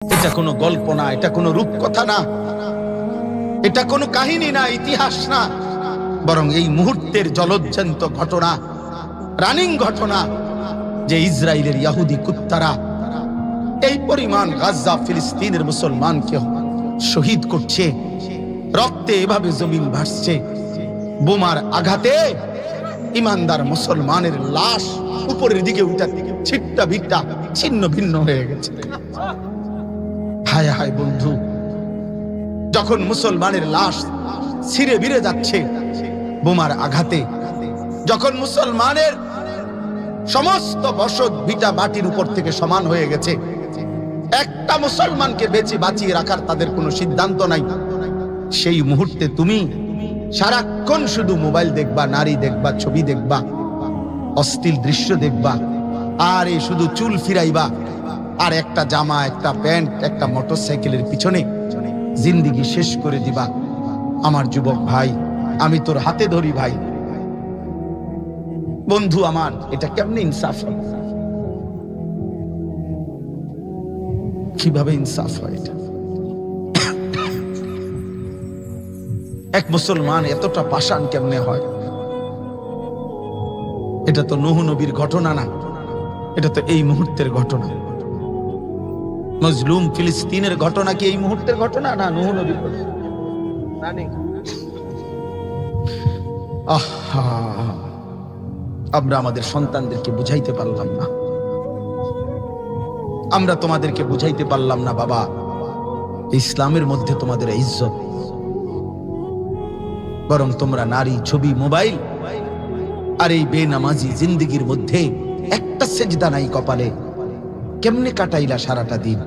এটা কোনো গল্প না, এটা কোনো রূপকথা না, এটা কোনো কাহিনী না, ইতিহাস না, বরং এই মুহূর্তের জলজ্জান্ত ঘটনা, রানিং ঘটনা যে ইসরায়েলের ইহুদি কুত্তারা এই পরিমাণ গাজা ফিলিস্তিনের মুসলমানকে শহীদ করছে, রক্তে এভাবে জমিন ভাসছে, বোমার আঘাতে ইমানদার মুসলমানের লাশ উপরের দিকে উঠে ছিট্টা ভিট্টা ছিন্ন ভিন্ন হয়ে গেছে। হায় হায় বন্ধু, যখন মুসলমানের লাশ ছিঁড়ে বিড়ে যাচ্ছে বোমার আঘাতে, যখন মুসলমানের সমস্ত বসত ভিটা মাটির উপর থেকে সমান হয়ে গেছে, একটা মুসলমানকে বেঁচে বাঁচিয়ে রাখার তাদের কোনো সিদ্ধান্ত নাই, সেই মুহূর্তে তুমি সারাক্ষণ শুধু মোবাইল দেখবা, নারী দেখবা, ছবি দেখবা, অশ্লীল দৃশ্য দেখবা, আর এই শুধু চুল ফিরাইবা, আর একটা জামা, একটা প্যান্ট, একটা মোটরসাইকেলের পিছনে জিন্দেগি শেষ করে দিবা। আমার যুবক ভাই, আমি তোর হাতে ধরি ভাই, বন্ধু আমার, এটা কেমনে ইনসাফ হয়? কিভাবে ইনসাফ হয় এটা? এক মুসলমান এতটা পাষাণ কেমনে হয়? এটা তো নূহ নবীর ঘটনা না, এটা তো এই মুহূর্তের ঘটনা। মজলুম ফিলিস্তিনের ঘটনা কি এই মুহূর্তের ঘটনা না নূহ নবীর ঘটনা? আহা, আমরা আমাদের সন্তানদেরকে বুঝাইতে পারলাম না, আমরা তোমাদেরকে বুঝাইতে পারলাম না বাবা, ইসলামের মধ্যে তোমাদের ইজ্জত, বরং তোমরা নারী, ছবি, মোবাইল আর এই বেনামাজি জিন্দেগির মধ্যে একটা সেজদা নাই কপালে। কেমনে কাটাইলা সারাটা দিন?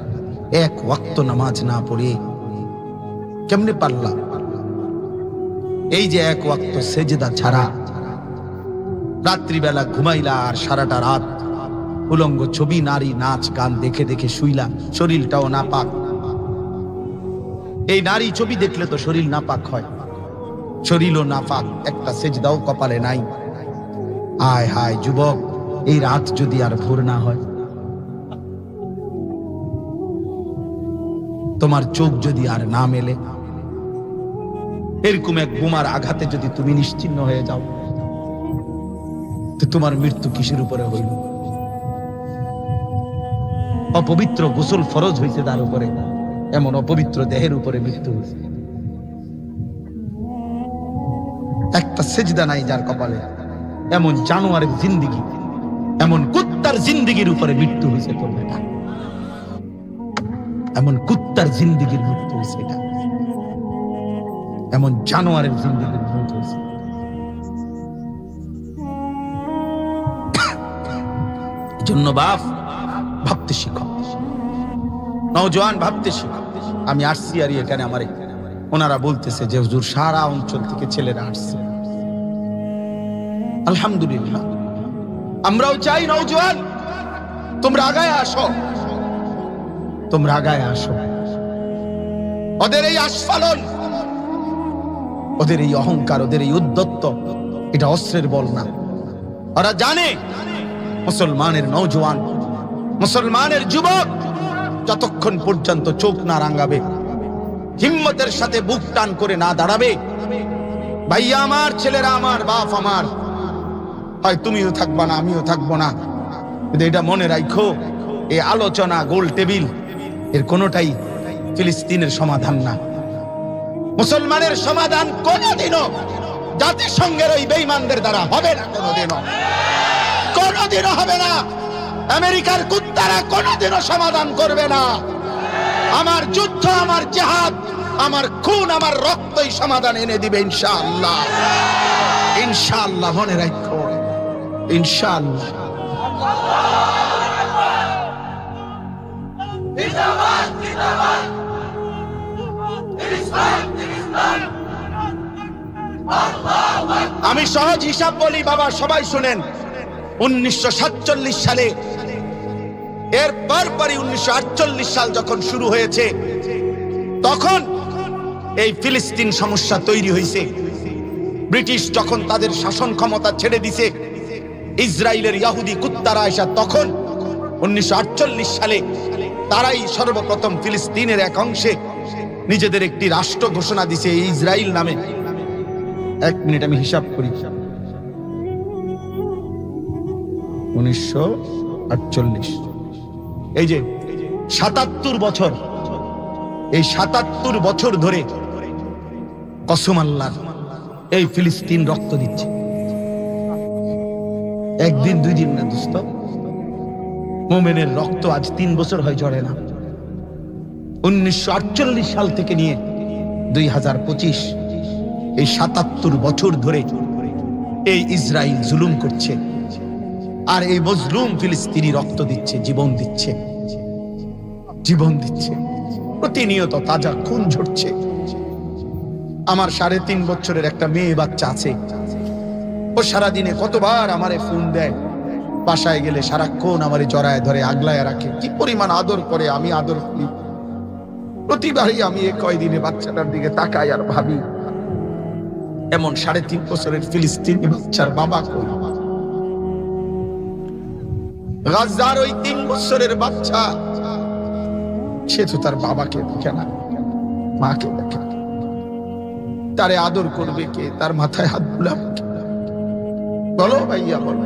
এক ওয়াক্ত নামাজ না পড়ে কেমনে পারলা? এই যে এক ওয়াক্ত সেজদা ছাড়া রাত্রিবেলা ঘুমাইলা, আর সারাটা রাত উলঙ্গ ছবি, নারী, নাচ, গান দেখে দেখে শুইলা, শরীরটাও নাপাক। এই নারী ছবি দেখলে তো শরীর নাপাক হয়, শরীরও নাপাক, একটা সেজদাও কপালে নাই। আয় হায় যুবক, এই রাত যদি আর ভোর না হয়, তোমার চোখ যদি আর না মেলে, এরকম এক বোমার আঘাতে যদি তুমি নিশ্চিহ্ন হয়ে যাও, তো তোমার মৃত্যু কিসের উপরে হইল? অপবিত্র গোসল ফরজ হয়েছে তার উপরে, এমন অপবিত্র দেহের উপরে মৃত্যু হয়েছে। একটা সেজদা নাই যার কপালে, এমন জানোয়ারের জিন্দেগি, এমন কুত্তার জিন্দেগির উপরে মৃত্যু হয়েছে তোর বেটা, এমন কুত্তার জিন্দেগির মৃত্যু হয়েছে, এটা এমন জানোয়ারের জিন্দেগির মৃত্যু হয়েছে। জন্য বাপ ভাবতে শিখো, নওজোয়ান ভাবতে শিখো। আমি আসছি আর এখানে আমার ওনারা বলতেছে যে হুজুর সারা অঞ্চল থেকে ছেলেরা আসছে, আলহামদুলিল্লাহ। আমরাও চাই নওজোয়ান তোমরা আগায় আসো, তোমরা আগায় আসো। ওদের এই আস্ফালন, ওদের এই অহংকার, ওদের এই উদ্ধত্ত, এটা অস্ত্রের বল না। ওরা জানে মুসলমানের নওজোয়ান, মুসলমানের যুবক যতক্ষণ পর্যন্ত চোখ না রাঙাবে, হিম্মতের সাথে বুক টান করে না দাঁড়াবে, ভাইয়া আমার, ছেলেরা আমার, বাপ আমার, হয় তুমিও থাকবা না, আমিও থাকবো না। কিন্তু এটা মনে রাখো, এই আলোচনা, গোল টেবিল, এর কোনোটাই ফিলিস্তিনের সমাধান না। মুসলমানের সমাধান কোনোদিনও জাতিসংঘের ওই বেঈমানদের দ্বারা হবে না, কোনোদিনও, কোনোদিনও হবে না। আমেরিকার কুত্তারা কোনোদিনও সমাধান করবে না। আমার যুদ্ধ, আমার জিহাদ, আমার খুন, আমার রক্তই সমাধান এনে দিবে ইনশাআল্লাহ, ইনশাআল্লাহ। মনে রাখো, ইনশাআল্লাহ। আমি সহজ হিসাব বলি বাবা, সবাই শুনেন। 1947 সালে, এর পরপরই 1948 সাল যখন শুরু হয়েছে, তখন এই ফিলিস্তিন সমস্যা তৈরি হয়েছে। ব্রিটিশ যখন তাদের শাসন ক্ষমতা ছেড়ে দিছে, ইসরায়েলের ইহুদি কুত্তারা এসে তখন 1948 সালে তারাই সর্বপ্রথম ফিলিস্তিনের এক অংশে নিজেদের একটি রাষ্ট্র ঘোষণা দিছে ইসরায়েল নামে। 1 মিনিট আমি হিসাব করি। 1948, এই যে 77 বছর, এই 77 বছর ধরে কসম আল্লাহর এই ফিলিস্তিন রক্ত দিচ্ছে। একদিন দুই দিন না দোস্ত, মোমেনের রক্ত আজ 3 বছর হয় ঝরে না। 1948 সাল থেকে নিয়ে 2025 এই 77 বছর ধরে এই ইসরায়েল জুলুম করছে, আর এই মজলুম ফিলিস্তিনি রক্ত দিচ্ছে, জীবন দিচ্ছে, জীবন দিচ্ছে। প্রতিনিয়ত তাজা খুন ঝরছে। আমার 3.5 বছরের একটা মেয়ে বাচ্চা আছে, ও সারাদিনে কতবার আমারে ফোন দেয়, বাসায় গেলে সারাক্ষণ আমারে জড়ায় ধরে আগলায় রাখে, কি পরিমাণ আদর করে, আমি আদর করি। প্রতিবারই আমি এই কয়দিনে বাচ্চাটার দিকে তাকাই আর ভাবি, এমন 3.5 বছরের ফিলিস্তিনি বাচ্চার বাবা কই? গাজার ওই 3 বছরের বাচ্চা, সে তো তার বাবাকে দেখে না, মাকে দেখে। তারে আদর করবে কে? তার মাথায় হাত বুলাবে কে? বলো ভাইয়া, বলো।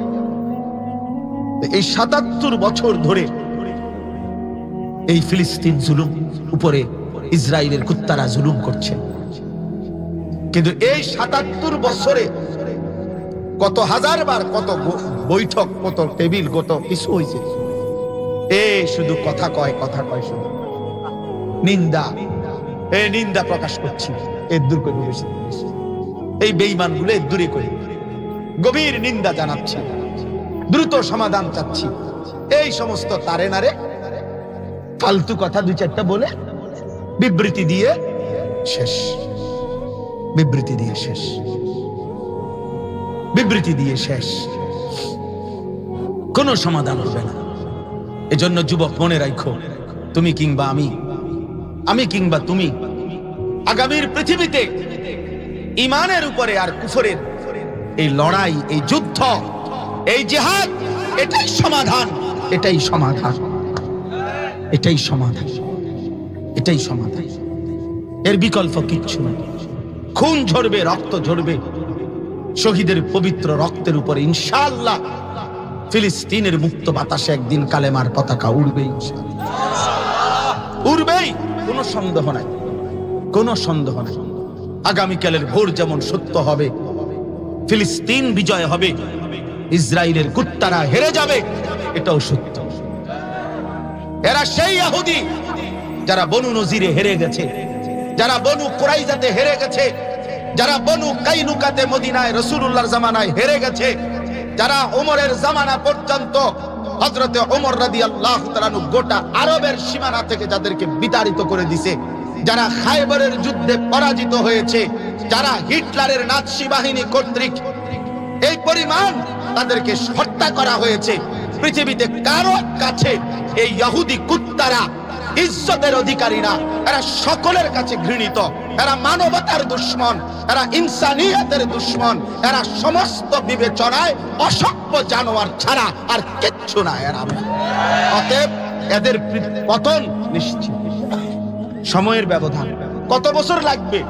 এই 77 বছর ধরে এই ফিলিস্তিন জুলুম উপরে ইসরায়েলের কুত্তারা জুলুম করছে। কিন্তু এই 77 বছরে কত হাজার বার, কত বৈঠক, কত টেবিল, কত কিছু হয়েছে। শুধু কথা কয়, কথা কয়, শুধু নিন্দা, নিন্দা প্রকাশ করছি। দূর করে এই বেঈমান গুলো দূরে করে গভীর নিন্দা জানাচ্ছি, দ্রুত সমাধান চাচ্ছি। এই সমস্ত তারে নারে ফালতু কথা 2-4টা বলে বিবৃতি দিয়ে শেষ, বিবৃতি দিয়ে শেষ, বিবৃতি দিয়ে শেষ, কোনো সমাধান হবে না। এজন্য যুবক মনে রাখো, তুমি কিংবা আমি, আমি কিংবা তুমি, আগামীর পৃথিবীতে ঈমানের উপরে আর কুফরের এই লড়াই, এই যুদ্ধ, এই জিহাদ, এটাই সমাধান, এটাই সমাধান, এটাই সমাধান, এটাই সমাধান। এর বিকল্প কিচ্ছু নেই। খুন ঝরবে, রক্ত ঝরবে, শহীদের পবিত্র রক্তের উপরে ইনশাআল্লাহ ফিলিস্তিনের মুক্ত বাতাসে একদিন কালেমার পতাকা উড়বেই, উড়বেই, কোনো সন্দেহ নাই, কোনো সন্দেহ নাই। আগামীকালের ভোর যেমন সত্য হবে, ফিলিস্তিন বিজয় হবে, ইসরায়েলের কুত্তারা হেরে যাবে, এটাও সত্য। এরা সেই ইহুদি যারা বনু নজিরে হেরে গেছে, যারা বনু কুরাইজাতে হেরে গেছে, যারা বনু কাইনুকাতে মদিনায় রাসূলুল্লাহর জামানায় হেরে গেছে, যারা ওমরের জামানা পর্যন্ত হযরতে ওমর রাদিয়াল্লাহু তাআলা গোটা আরবের সীমানা থেকে যাদেরকে বিতাড়িত করে দিয়েছে, যারা খায়বরের যুদ্ধে পরাজিত হয়েছে, যারা হিটলারের নাৎসি বাহিনী কর্তৃক এই পরিমাণ তাদেরকে হত্যা করা হয়েছে, পৃথিবীতে কারো কাছে এই ইহুদি কুত্তারা ইজ্জতের অধিকারী না। এরা সকলের কাছে ঘৃণিত, এরা মানবতার দুশমন, এরা ইনসানিয়তের দুশমন, এরা সমস্ত বিবেচনায় অসভ্য জানোয়ার ছাড়া আর কিচ্ছু না এরা। অতএব এদের পতন নিশ্চিত। সময়ের ব্যবধান কত বছর লাগবে?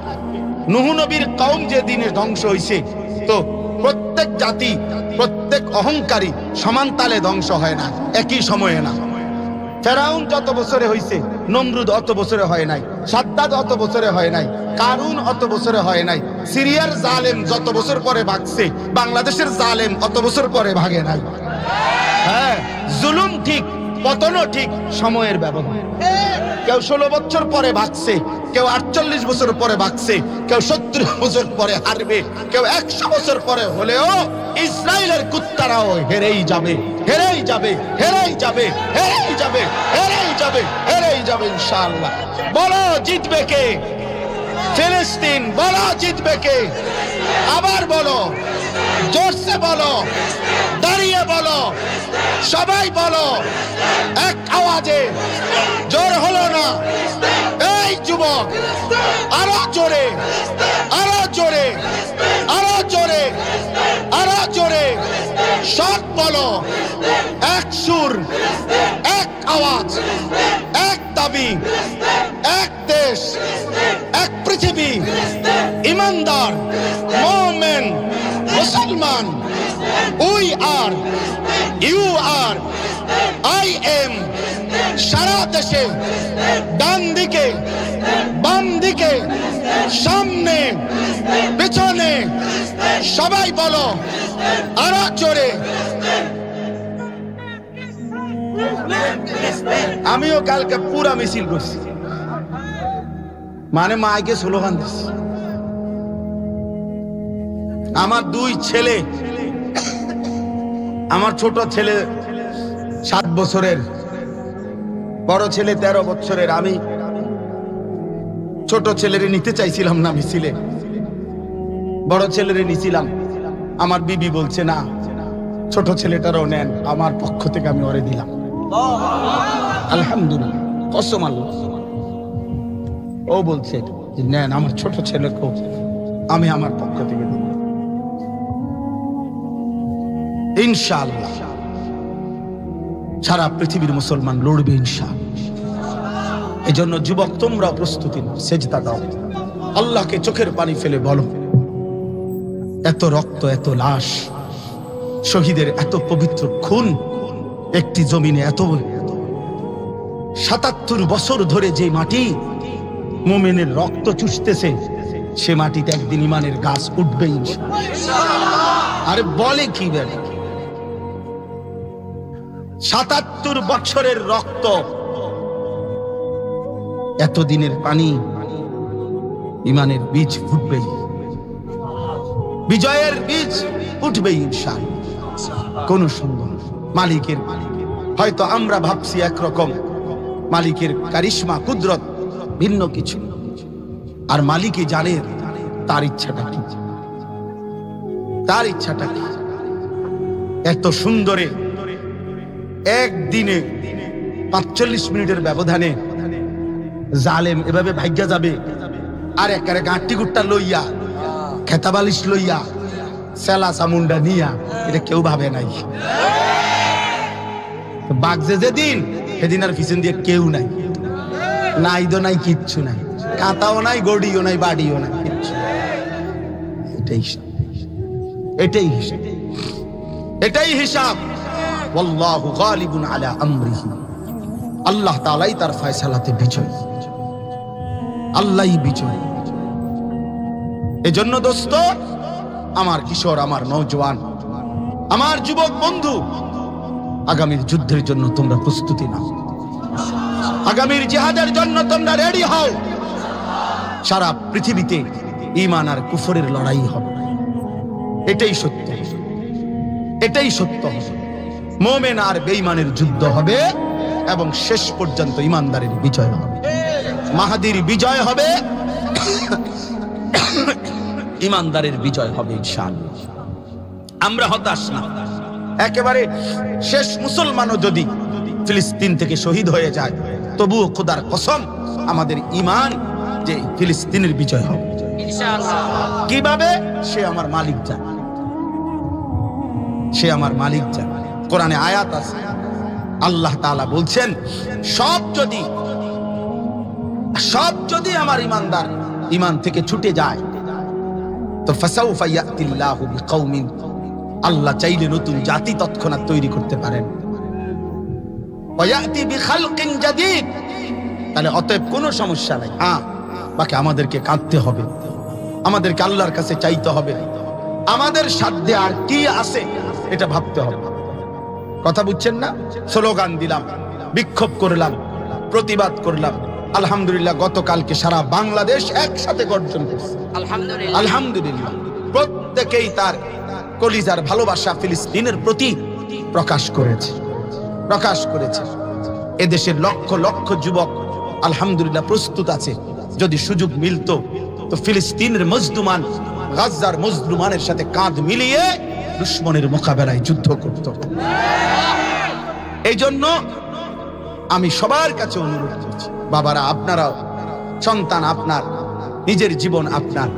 নূহ নবীর কওম যে দিনে ধ্বংস হইছে, তো প্রত্যেক জাতি, প্রত্যেক অহংকারী সমান তালে ধ্বংস হয় না, একই সময়ে না। ফেরাউন যত বছরে হইছে, নমরুদ অত বছরে হয় নাই, সাদ্দাদ অত বছরে হয় নাই, কারুন অত বছরে হয় নাই, সিরিয়ার জালেম যত বছর পরে ভাগছে, বাংলাদেশের জালেম অত বছর পরে ভাগে নাই। হ্যাঁ, জুলুম ঠিক, পতনও ঠিক, সময়ের ব্যবধান। কেউ 16 বছর পরে ভাগছে, কেউ 48 বছর পরে ভাগছে, কেউ 70 বছর পরে হারবে, কেউ 100 বছর পরে হলেও ইসরায়েলের কুত্তারাও হেরেই যাবে, হেরেই যাবে, হেরেই যাবে, হেরেই যাবে, হেরেই যাবে, হেরেই যাবে ইনশাআল্লাহ। বলো জিতবে কে? ফিলিস্তিন। বলো জিতবে কে? আবার বলো, জোরসে বলো, দাঁড়িয়ে বলো, সবাই বলো এক আওয়াজে। জোর হলো না? এই যুবক, আরো জোরে, আরো জোরে, আরো জোরে, আরো জোরে সব বলো, এক সুর, এক আওয়াজ, এক দাবি, এক দেশ, এক পৃথিবী, ইমানদার, মুমিন, মুসলমান। We are, you are, I am. সারা দেশে ডান দিকে, বাম দিকে, সামনে, পেছনে সবাই বলো আরো জোরে। আমিও কালকে পুরা মিছিল করছি, মানে মাইকে স্লোগান দিচ্ছি। আমার দুই ছেলে, আমার ছোট ছেলে 7 বছরের, বড় ছেলে 13 বছরের। আমি ছোট ছেলেরে নিতে চাইছিলাম না মিছিলে, বড় ছেলেরে নিছিলাম। আমার বিবি বলছে না, ছোট ছেলেটারও নেন, আমার পক্ষ থেকে আমি ওরে দিলাম। আলহামদুলিল্লাহ, কসম আল্লাহ। ও বলছে যে নেন, আমার ছোট ছেলেকেও আমি আমার পক্ষ থেকে দিলাম। ইনশাআল্লাহ সারা পৃথিবীর মুসলমান লড়বে ইনশাআল্লাহ। এই জন্য যুবক, তোমরা প্রস্তুতি নাও, সেজদা দাও, আল্লাহকে চোখের পানি ফেলে বলো, এত রক্ত, এত লাশ, শহীদের এত পবিত্র খুন একটি জমিনে, এত 77 বছর ধরে যে মাটি মুমিনের রক্ত চুষতেছে, সে মাটিতে একদিন ইমানের গাছ উঠবে ইনশাআল্লাহ। আরে বলে কি বলে, 77 বছরের রক্ত, এতদিনের পানি, ইমানের বীজ ফুটবে, বিজয়ের বীজ উঠবে ইনশাআল্লাহ। কোন সুন্দর মালিকের, হয়তো আমরা ভাবছি একরকম, মালিকের কারিশমা কুদরত ভিন্ন কিছু, আর মালিকই জানে তার ইচ্ছাটা কি, তার ইচ্ছাটা কি। এত সুন্দরে একদিনে 45 মিনিটের ব্যবধানে জালেম এভাবে ভাগ্যা যাবে, আর একেবারে গাঁটি গুট্টা লইয়া, খেতাবালিশ লইয়া, সেলা চামুন্ডা নিয়া, এটা কেউ ভাবে নাই। বাগজে যেদিন, সেদিন আর পিছন দিয়ে কেউ নাই, নাইদো নাই, কিচ্ছু নাই, কাঁতাও নাই, গড়িও নাই, বাড়িও নাই, কিচ্ছু। এটাই এটাই হিসাব, এটাই হিসাব। ওয়াল্লাহু গালিবুন আলা আমরিহি, আল্লাহ তাআলাই তার ফয়সালাতে বিজয়ী, আল্লাহই বিজয়ী। এজন্য দোস্ত আমার, কিশোর, আমার নওজোয়ান, আমার যুবক বন্ধু, আগামীর যুদ্ধের জন্য তোমরা প্রস্তুতি নাও, আগামীর জিহাদের জন্য তোমরা রেডি হও। সারা পৃথিবীতে ঈমান আর কুফরের লড়াই হবে, এটাই সত্য, এটাই সত্য। মুমিন আর বেঈমানের যুদ্ধ হবে, এবং শেষ পর্যন্ত ঈমানদারের বিজয় হবে, মাহাদির বিজয় হবে, ঈমানদারের বিজয় হবে ইনশাআল্লাহ। আমরা হতাশ না, একেবারে শেষ মুসলমানও যদি ফিলিস্তিন থেকে শহীদ হয়ে যায়, তবুও খোদার কসম আমাদের ঈমান যে ফিলিস্তিনের বিজয় হবে ইনশাআল্লাহ। কিভাবে? সে আমার মালিক জানে, সে আমার মালিক জানে। কোরআনে আয়াত আছে, আল্লাহ তাআলা বলছেন, সব যদি আমার ঈমানদার ঈমান থেকে ছুটে যায়, তো ফাসাউফা ইয়াতিল্লাহু বিকাউমিন, আল্লাহ চাইলে নতুন জাতি তৎক্ষণাৎ তৈরি করতে পারেন। ওয়ায়াতি বিখালকিন জাদীদ, তাহলে অতএব কোনো সমস্যা নাই। হ্যাঁ, বাকি আমাদেরকে কাঁদতে হবে, আমাদেরকে আল্লাহর কাছে চাইতে হবে, আমাদের সাধ্যে আর কি আছে এটা ভাবতে হবে। কথা বুঝছেন না? স্লোগান দিলাম, বিক্ষোভ করলাম, প্রতিবাদ করলাম, আলহামদুলিল্লাহ গতকালকে সারা বাংলাদেশ একসাথে গর্জন করছে, আলহামদুলিল্লাহ। আলহামদুলিল্লাহ, প্রত্যেকেই তার কলিজার ভালোবাসা ফিলিস্তিনের প্রতি প্রকাশ করেছে। এদেশের লক্ষ লক্ষ যুবক আলহামদুলিল্লাহ প্রস্তুত আছে, যদি সুযোগ মিলতো তো ফিলিস্তিনের মজলুমান, গাজার মজলুমানের সাথে কাঁধ মিলিয়ে দুশমনের মোকাবেলায় যুদ্ধ করত। এই জন্য আমি সবার কাছে অনুরোধ করছি, বাবারা, আপনারাও সন্তান আপনার, নিজের জীবন আপনার,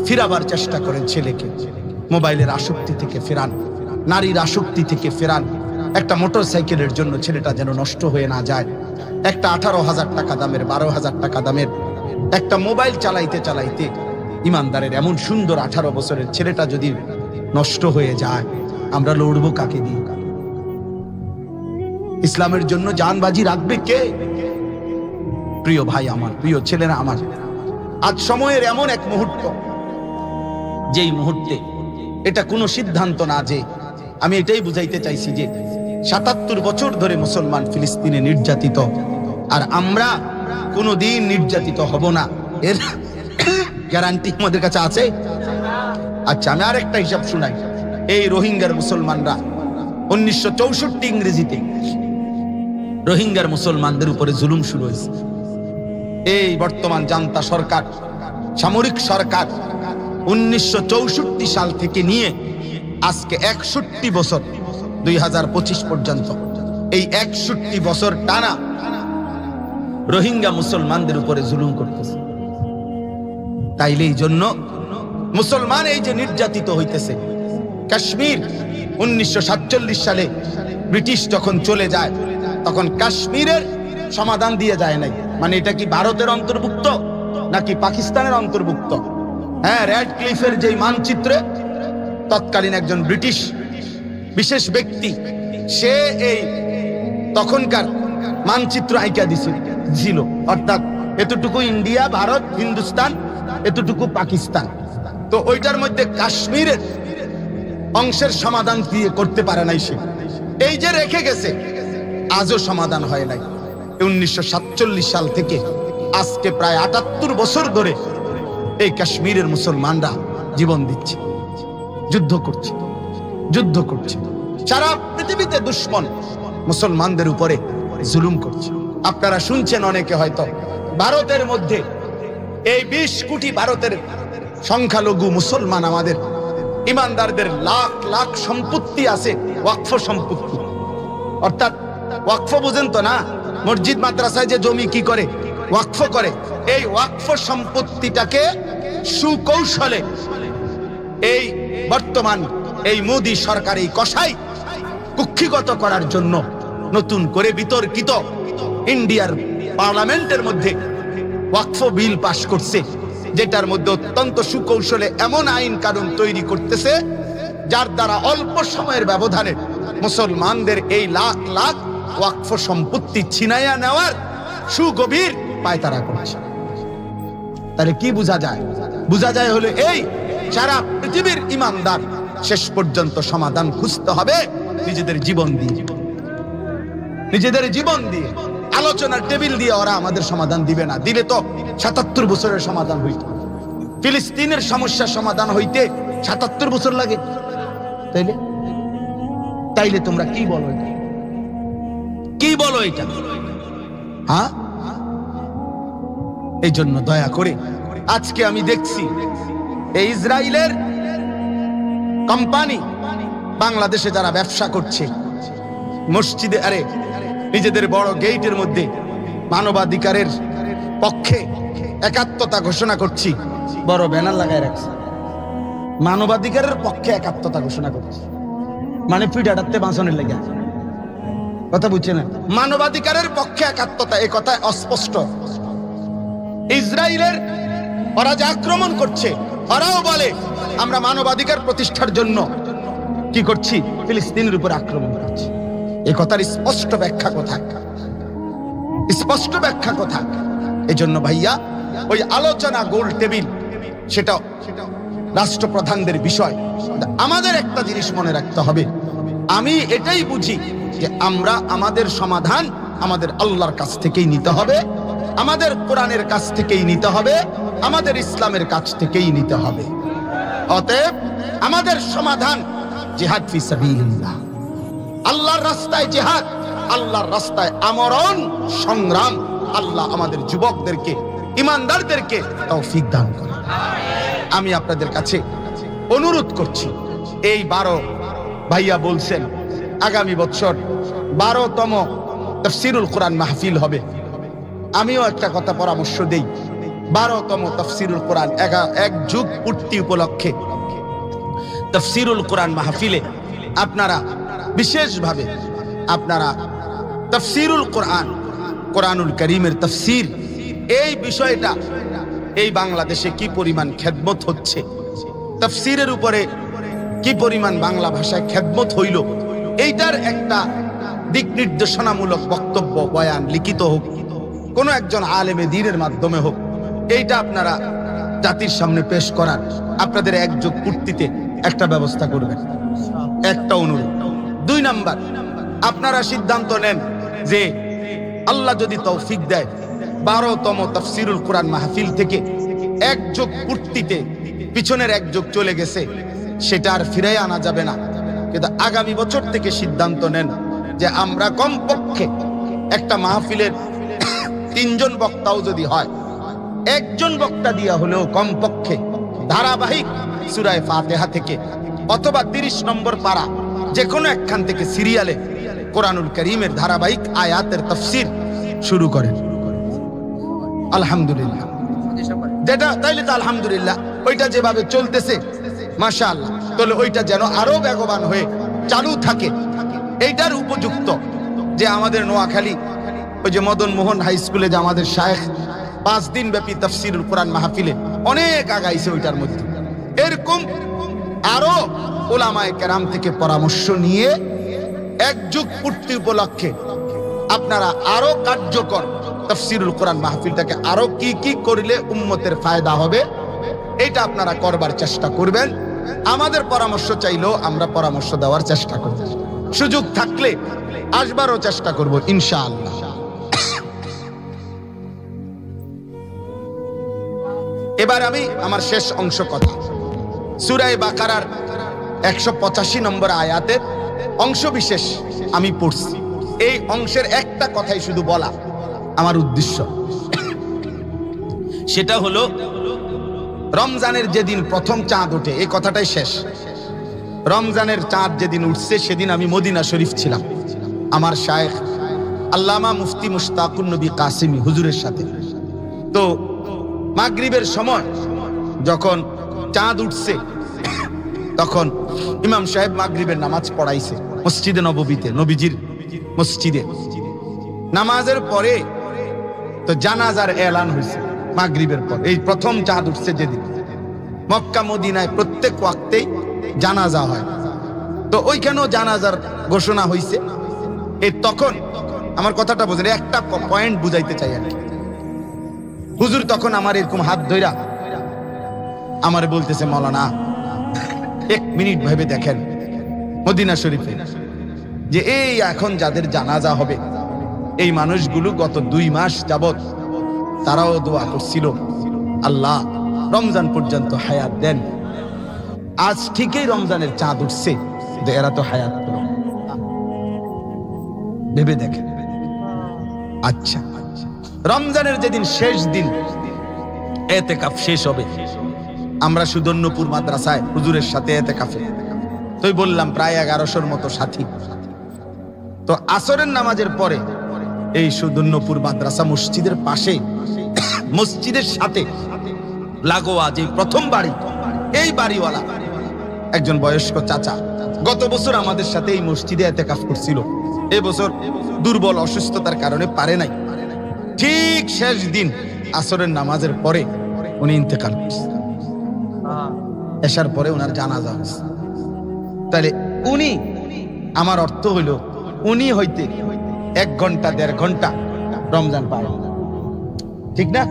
ফিরাবার চেষ্টা করেন ছেলেকে। মোবাইলের আসক্তি থেকে ফেরান, নারীর আসক্তি থেকে ফেরান। একটা মোটরসাইকেলের জন্য ছেলেটা যেন নষ্ট হয়ে না যায়। একটা 18,000 টাকা দামের 12,000 টাকা দামের একটা মোবাইল চালাইতে চালাইতে ইমানদারের এমন সুন্দর 18 বছরের ছেলেটা যদি নষ্ট হয়ে যায়, আমরা লড়বো কাকে দিয়ে? ইসলামের জন্য জানবাজি রাখবে কে? প্রিয় ভাই আমার, প্রিয় ছেলেরা আমার, আজ সময়ের এমন এক মুহূর্ত, যেই মুহূর্তে এটা কোনো সিদ্ধান্ত না, যে আমি এটাই বুঝাইতে চাইছি যে ৭৭ বছর ধরে মুসলমান ফিলিস্তিনে নির্যাতিত, আর আমরা কোনোদিন নির্যাতিত হব না, এর গ্যারান্টি আমাদের কাছে আছে। আচ্ছা, আমি আরেকটা হিসাব শুনাই। এই রোহিঙ্গার মুসলমানরা 1964 ইংরেজিতে রোহিঙ্গার মুসলমানদের উপরে জুলুম শুরু হয়েছে। এই বর্তমান জান্তা সরকার, সামরিক সরকার 1964 সাল থেকে নিয়ে আজকে 61 বছর 2025 পর্যন্ত, এই 61 বছর টানা রোহিঙ্গা মুসলমানদের উপরে জুলুম করতেছে। তাইলে এই জন্য মুসলমান এই যে নির্যাতিত হইতেছে, কাশ্মীর 1947 সালে ব্রিটিশ যখন চলে যায়, তখন কাশ্মীরের সমাধান দিয়ে যায় নাই। মানে এটা কি ভারতের অন্তর্ভুক্ত নাকি পাকিস্তানের অন্তর্ভুক্ত? হ্যাঁ, রেড ক্লিফের যে মানচিত্রে তৎকালীন একজন ব্রিটিশ বিশেষ ব্যক্তি, সে এই তখনকার মানচিত্র আইকা দিছিল, অর্থাৎ এতটুকু ইন্ডিয়া, ভারত, হিন্দুস্তান, এতটুকু পাকিস্তান। তো ওইটার মধ্যে কাশ্মীরের অংশের সমাধান দিয়ে করতে পারে নাই সে, এই যে রেখে গেছে, আজও সমাধান হয় নাই। 1947 সাল থেকে আজকে প্রায় 78 বছর ধরে এই কাশ্মীরের মুসলমানরা জীবন দিচ্ছে, যুদ্ধ করছে, যুদ্ধ করছে। সারা পৃথিবীতে দুশ্মন মুসলমানদের উপরে জুলুম করছে। আপনারা শুনছেন অনেকে হয়তো, ভারতের মধ্যে এই 20 কোটি ভারতের সংখ্যালঘু মুসলমান, আমাদের ইমানদারদের লাখ লাখ সম্পত্তি আছে, ওয়াকফ সম্পত্তি। অর্থাৎ ওয়াকফ বুঝেন তো না, মসজিদ মাদ্রাসায় যে জমি কি করে, ওয়াকফ করে। এই ওয়াকফ সম্পত্তিটাকে সুকৌশলে এই বর্তমান এই মোদী সরকার, এই কসাই কুক্ষিগত করার জন্য নতুন করে বিতর্কিত ইন্ডিয়ার পার্লামেন্টের মধ্যে ওয়াকফ বিল পাশ করছে, যেটার মধ্যে অত্যন্ত সুকৌশলে এমন আইন কানুন তৈরি করতেছে, যার দ্বারা অল্প সময়ের ব্যবধানে মুসলমানদের এই লাখ লাখ ওয়াকফ সম্পত্তি ছিনাইয়া নেওয়ার সুগভীর পায়তারা করছে। তাহলে কি বোঝা যায়? বোঝা যায় হলো এই, সারা পৃথিবীর ইমানদার শেষ পর্যন্ত সমাধান খুঁজতে হবে নিজেদের জীবন দিয়ে, নিজেদের জীবন দিয়ে। আলোচনার টেবিল দিয়ে ওরা আমাদের সমাধান দিবে না, দিলে তো ৭৭ বছরের সমাধান হইত। ফিলিস্তিনের সমস্যার সমাধান হইতে ৭৭ বছর লাগে। তাইলে তাইলে তোমরা কি বলো, এটা কি বলো এটা? হ্যাঁ, এই জন্য দয়া করে আজকে আমি দেখছি এই ইসরায়েলের কোম্পানি বাংলাদেশে যারা ব্যবসা করছে, মসজিদে, আরে নিজেদের বড় গেটের মধ্যে মানবাধিকারের পক্ষে একাত্মতা ঘোষণা করছি, বড় ব্যানার লাগায় রাখছে, মানবাধিকারের পক্ষে একাত্মতা ঘোষণা করছি। মানে পিঠাটাতে বাঁচানোর লেগে কথা বুঝছে না, মানবাধিকারের পক্ষে একাত্মতা, এ কথা অস্পষ্ট। ইসরায়েলের ওরা যে আক্রমণ করছে, ওরাও বলে আমরা মানবাধিকার প্রতিষ্ঠার জন্য কি করছি, ফিলিস্তিনের উপর আক্রমণ করছি। এই কথার স্পষ্ট ব্যাখ্যা কোথায়? স্পষ্ট ব্যাখ্যা কোথায়? এই জন্য ভাইয়া, ওই আলোচনা গোল টেবিল সেটা রাষ্ট্রপ্রধানদের বিষয়। আমাদের একটা জিনিস মনে রাখতে হবে, আমি এটাই বুঝি যে আমরা আমাদের সমাধান আমাদের আল্লাহর কাছ থেকেই নিতে হবে, আমাদের কোরআনের কাছ থেকেই নিতে হবে, আমাদের ইসলামের কাছ থেকেই নিতে হবে। অতএব আমাদের সমাধান জিহাদ ফি সাবিলিল্লাহ, আল্লাহর রাস্তায় জিহাদ, আল্লাহর রাস্তায় আমরণ সংগ্রাম। আল্লাহ আমাদের যুবকদেরকে, ইমানদারদেরকে তৌফিক দান করেন। আমি আপনাদের কাছে অনুরোধ করছি, এই 12 ভাইয়া বলছেন আগামী বছর 12তম তাফসীরুল কোরআন মাহফিল হবে। আমিও একটা কথা পরামর্শ দেই, 12তম তাফসীরুল কোরআন এক যুগ পূর্তি উপলক্ষে তাফসীরুল কোরআন মাহফিলে আপনারা বিশেষভাবে আপনারা তাফসীরুল কোরআন কোরআনুল কারীমের তাফসীর, এই বিষয়টা এই বাংলাদেশে কি পরিমাণ খেদমত হচ্ছে, তাফসীরের উপরে কি পরিমাণ বাংলা ভাষায় খেদমত হইল, এইটার একটা দিক নির্দেশনামূলক বক্তব্য, বয়ান লিখিত হোক, কোনো একজন আলেমে দ্বীনের মাধ্যমে হোক, এইটা আপনারা জাতির সামনে পেশ করার আপনাদের একযোগ পূর্তিতে একটা ব্যবস্থা করবেন। একটা অনুরোধ। 2 নাম্বার, আপনারা সিদ্ধান্ত নেন যে আল্লাহ যদি তৌফিক দেয় 12তম তাফসীরুল কোরআন মাহফিল থেকে একযোগ পূর্তিতে পিছনের একযোগ চলে গেছে, সেটা আর ফিরে আনা যাবে না, কিন্তু আগামী বছর থেকে সিদ্ধান্ত নেন যে আমরা কমপক্ষে একটা মাহফিলের 3 জন বক্তাও যদি হয়, 1 জন বক্তা দিয়া হলেও কমপক্ষে ধারাবাহিক সূরা ফাতিহা থেকে অথবা 30 নম্বর পারা যে কোনো একখান থেকে সিরিয়ালে কোরআনুল কারীমের ধারাবাহিক আয়াতের তাফসীর শুরু করেন। আলহামদুলিল্লাহ, যেটা তাইলে তো আলহামদুলিল্লাহ, ওইটা যেভাবে চলতেছে মাশাআল্লাহ, তাহলে ওইটা যেন আরো বেগবান হয়ে চালু থাকে। এইটার উপযুক্ত যে আমাদের নোয়াখালী ওই যে মদন মোহন হাই স্কুলে যে আমাদের শায়েখ 5 দিন ব্যাপী তাফসীরুল কোরআন মাহফিলে অনেক আগাইছে, ওইটার মধ্যে এরকম আরো উলামায়ে কেরাম থেকে পরামর্শ নিয়ে একযুগ পূর্তি উপলক্ষে আপনারা আরো কার্যকর তাফসীরুল কোরআন মাহফিলটাকে আরো কি কি করলে উম্মতের ফায়দা হবে, এটা আপনারা করবার চেষ্টা করবেন। আমাদের পরামর্শ চাইলেও আমরা পরামর্শ দেওয়ার চেষ্টা করব, সুযোগ থাকলে আসবারও চেষ্টা করব ইনশাআল্লাহ। এবার আমি আমার শেষ অংশ কথা, সূরা বাকারার 185 নম্বর আয়াতের অংশ বিশেষ আমি পড়ছি। এই অংশের একটা কথাই শুধু বলা আমার উদ্দেশ্য, সেটা হলো রমজানের যেদিন প্রথম চাঁদ ওঠে, এই কথাটাই শেষ। রমজানের চাঁদ যেদিন উঠছে সেদিন আমি মদিনা শরীফ ছিলাম আমার শায়েখ আল্লামা মুফতি মুশতাকুন নবী কাসিমি হুজুরের সাথে। তো মাগরিবের সময় যখন চাঁদ উঠছে তখন ইমাম সাহেব মাগরিবের নামাজ পড়াইছে মসজিদে নববীতে, নবীজির মসজিদে। নামাজের পরে তো জানাজার এলান হয়েছে মাগরিবের পর। এই প্রথম চাঁদ উঠছে যেদিন, মক্কা মদিনায় প্রত্যেক ওয়াক্তেই জানাজা হয়, তো ওইখানেও জানাজার ঘোষণা হয়েছে। এই তখন আমার কথাটা বোঝেন, একটা পয়েন্ট বুঝাইতে চাই আর কি। হুজুর তখন আমার এরকম হাত ধইরা আমারে বলতেছে, মাওলানা 1 মিনিট ভেবে দেখেন মদিনা শরীফে যে এই এখন যাদের জানাজা হবে, এই মানুষগুলো গত 2 মাস যাবত তারাও দোয়া করছিল, আল্লাহ রমজান পর্যন্ত হায়াত দেন। আজ ঠিকই রমজানের চাঁদ উঠছে, এরা তো হায়াত পেল, ভেবে দেখেন। আচ্ছা, রমজানের যেদিন শেষ দিন এতেকাফ শেষ হবে, আমরা সুদর্ণপুর মাদ্রাসায় হুজুরের সাথে এতেকাফে, তো বললাম প্রায় 1100-র মতো সাথী। তো আসরের নামাজের পরে এই সুদর্ণপুর মাদ্রাসা মসজিদের পাশে, মসজিদের সাথে লাগোয়া যে প্রথম বাড়ি, এই বাড়িওয়ালা একজন বয়স্ক চাচা গত বছর আমাদের সাথে এই মসজিদে এতেকাফ করছিল। এই বছর দুর্বল অসুস্থতার কারণে পারে নাই। ঠিক শেষ দিন আসরের নামাজের পরে উনি ইন্তেকাল করছেন, এসার পরে ওনার জানাজা হয়েছে। তাহলে উনি, আমার অর্থ হইল উনি হইতে 1 ঘন্টা 1.5 ঘন্টা রমজান পায়, ঠিক না?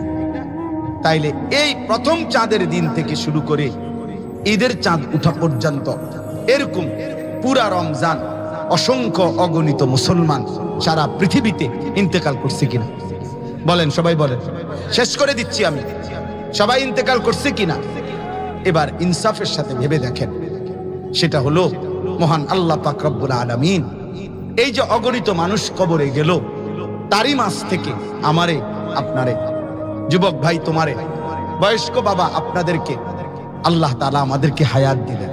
তাইলে এই প্রথম চাঁদের দিন থেকে শুরু করে ঈদের চাঁদ উঠা পর্যন্ত এরকম পুরা রমজান অসংখ্য অগণিত মুসলমান সারা পৃথিবীতে ইন্তেকাল করছে কিনা বলেন, সবাই বলেন। শেষ করে দিচ্ছি আমি, সবাই ইন্তেকাল করছে কিনা এবার ইনসাফের সাথে ভেবে দেখেন। সেটা হলো মহান আল্লাহ পাক রব্বুল আলামিন এই যে অগণিত মানুষ কবরে গেল, তারই মাঝ থেকে আমারে, আপনারে, যুবক ভাই তোমারে, বয়স্ক বাবা আপনাদেরকে আল্লাহ তাআলা আমাদেরকে হায়াত দিলেন।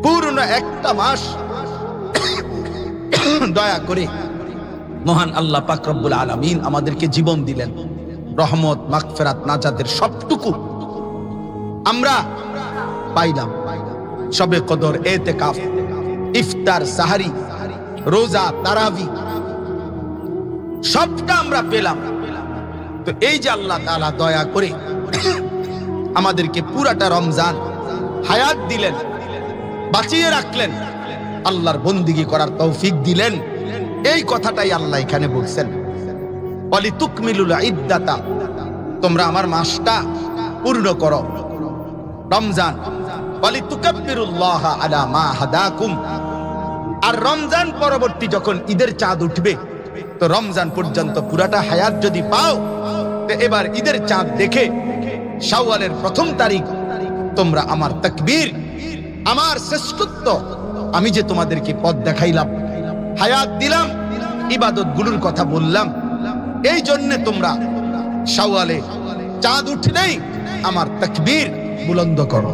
পূর্ণ 1টা মাস দয়া করে মহান আল্লাহ পাক রব্বুল আলামিন আমাদেরকে জীবন দিলেন। রহমত, মাগফিরাত, নাজাতের সবটুকু আমরা পাইলাম। শবে কদর, এতেকাফ, ইফতার, সাহারি, রোজা, তারাবি, সবটা আমরা পেলাম। তো এই যে আল্লাহ তাআলা দয়া করে আমাদেরকে পুরাটা রমজান হায়াত দিলেন, বাঁচিয়ে রাখলেন, আল্লাহর বন্দিগি করার তৌফিক দিলেন, এই কথাটাই আল্লাহ এখানে বলছেন, ওয়ালিতুকমিলুল ইদ্দাতা, তোমরা আমার মাসটা পূর্ণ করো রমজান, ওয়ালিতুকাব্বিরুল্লাহ আলা মা হাদাকুম। আর রমজান পরবর্তী যখন ঈদের চাঁদ উঠবে, তো রমজান পর্যন্ত পুরাটা হায়াত যদি পাও, তো এবার ঈদের চাঁদ দেখে শাওয়ালের প্রথম তারিখ তোমরা আমার তাকবীর, আমার শ্রেষ্ঠত্ব, আমি যে তোমাদেরকে পথ দেখাইলাম, হায়াত দিলাম, ইবাদত গুলোর কথা বললাম, এই জন্য তোমরা শাওয়ালে চাঁদ উঠলেই আমার তাকবীর বুলন্দ করো।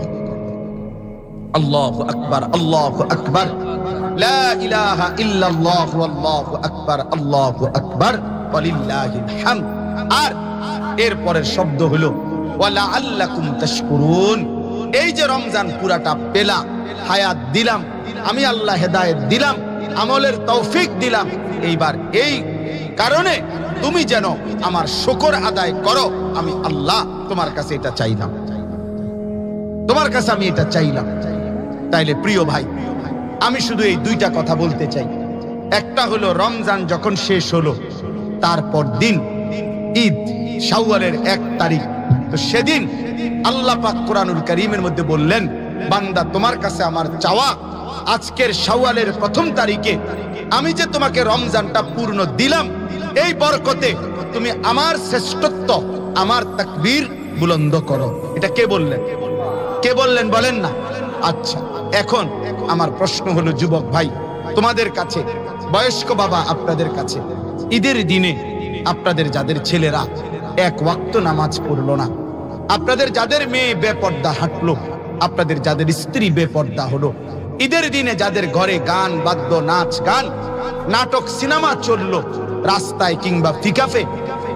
আল্লাহু আকবার, আল্লাহু আকবার, লা ইলাহা ইল্লাল্লাহ, আল্লাহু আকবার, আল্লাহু আকবার, ওয়ালিল্লাহিল হামদ। আর এরপরের শব্দ হলো ওয়ালাআল্লাকুম তাশকুরুন। এই যে রমজান পুরাটা পেলা, হায়াত দিলাম, আমি আল্লাহ হেদায়েত দিলাম, আমলের তৌফিক দিলাম, এইবার এই কারণে তুমি যেন আমার শুকর আদায় করো। আমি আল্লাহ তোমার কাছে এটা চাইলাম, তোমার কাছে আমি এটা চাইলাম। তাইলে প্রিয় ভাই, আমি শুধু এই দুইটা কথা বলতে চাই। একটা হলো রমজান যখন শেষ হলো, তারপর দিন ঈদ, শাওয়ালের 1 তারিখ। তো সেদিন আল্লাহ পাক কোরআনুল কারীমের মধ্যে বললেন, বান্দা তোমার কাছে আমার চাওয়া, আজকের শাওয়ালের প্রথম তারিখে আমি যে তোমাকে রমজানটা পূর্ণ দিলাম, এই বরকতে তুমি আমার শ্রেষ্ঠত্ব, আমার তাকবীর বুলন্দ করো। এটা কে বললেন? কে বললেন বলেন না? আচ্ছা, এখন আমার প্রশ্ন হলো যুবক ভাই তোমাদের কাছে, বয়স্ক বাবা আপনাদের কাছে, ঈদের দিনে আপনাদের যাদের ছেলেরা 1 ওয়াক্ত নামাজ পড়লো না, আপনাদের যাদের মেয়ে বেপর্দা হাঁটলো, আপনাদের যাদের স্ত্রী বেপর্দা হলো, ঈদের দিনে যাদের ঘরে গান বাদ্য, নাচ গান, নাটক, সিনেমা চললো, রাস্তায় কিংবা ফিকাফে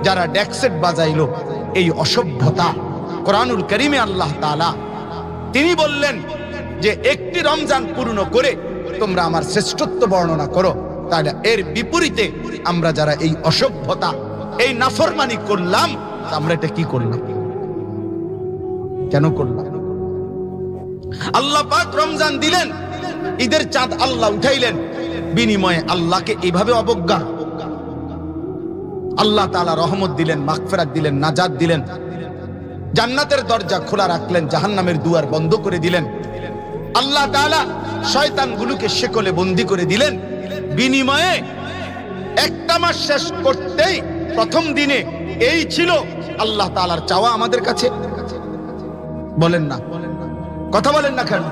যারা ডেকসেট বাজাইলো, এই অসভ্যতা কোরআনুল কারীমে আল্লাহ তাআলা তিনি বললেন যে একটি রমজান পূর্ণ করে তোমরা আমার শ্রেষ্ঠত্ব বর্ণনা করো। তাহলে এর বিপরীতে আমরা যারা এই অসভ্যতা, এই নাফরমানি করলাম, আমরা এটা কি করলাম? কেন করলাম? আল্লাহ পাক রমজান দিলেন, ঈদের চাঁদ আল্লাহ উঠাইলেন, বিনিময়ে আল্লাহকে এইভাবে অবজ্ঞা। আল্লাহ তাআলা রহমত দিলেন, মাগফিরাত দিলেন, নাজাত দিলেন, জান্নাতের দরজা খোলা রাখলেন, জাহান্নামের দুয়ার বন্ধ করে দিলেন। আল্লাহ তাআলা শয়তানগুলোকে শেকলে বন্দী করে দিলেন। বিনিময়ে একটা মাস শেষ করতেই প্রথম দিনে এই ছিল আল্লাহ তাআলার চাওয়া আমাদের কাছে। বলেন না, কথা বলেন না কেন?